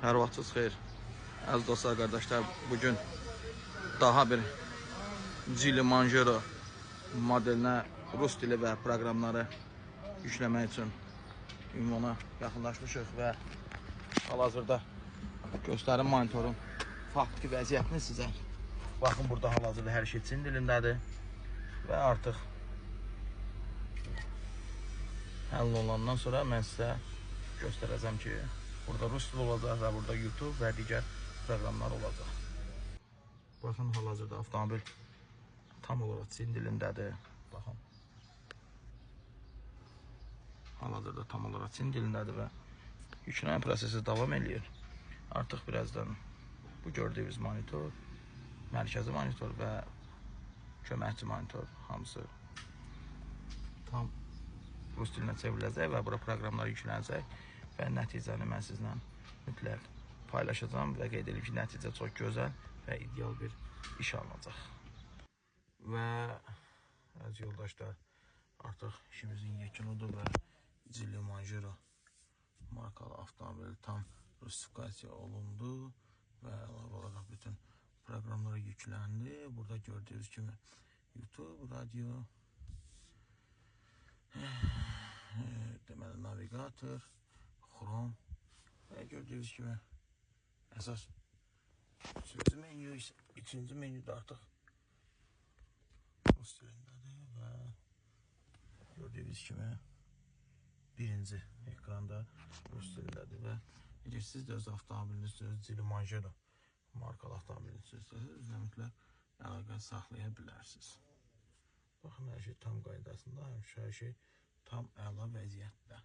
Hər vaxtınız xeyir. Əziz dostlar, qardaşlar, bugün daha bir Geely Manjaro modelinə rus dili və proqramları yükləmək üçün ünvana yaxınlaşmışıq və hal-hazırda göstərim monitorun faktiki vəziyyətini sizə. Baxın, burada hal-hazırda hər şey Çin dilindədir və artıq həll olandan sonra mən sizə göstərəcəm ki, burada rus dili olacaq və burada YouTube və digər proqramlar olacaq. Baxın, hal-hazırda avtomobil tam olaraq Çin dilindədir. Baxın. Hal-hazırda tam olaraq Çin dilindədir və yüklənmə prosesi davam edir. Artıq birazdan bu gördüyünüz monitor, mərkəzi monitor və köməkçi monitor hamısı tam rus dilinə çevriləcək və bura proqramlar yüklənəcək və nəticəni mən sizlə mütləq paylaşacağım və qeyd edim ki, nəticə çox gözəl və ideal bir iş alınacaq. Və əziz yoldaşlar, artıq işimizin yekunudur və Geely Manjaro markalı avtomobil tam rusifikasiya olundu və əlavə olaraq bütün proqramlara yükləndi. Burada gördüyünüz kimi YouTube, radio, deməli navigator, Chrome və gördüyünüz kimi əsas üçüncü menyu da artıq rus dilindədir və gördüyünüz kimi birinci ekranda rus dilindədir və əgər siz də öz avtomobiliniz Geely Manjaro markalı avtomobiliniz üzrə mütləq əlaqə saxlaya bilərsiniz. Baxın, hər şey tam qaydasında, hər şey tam əla vəziyyətdə.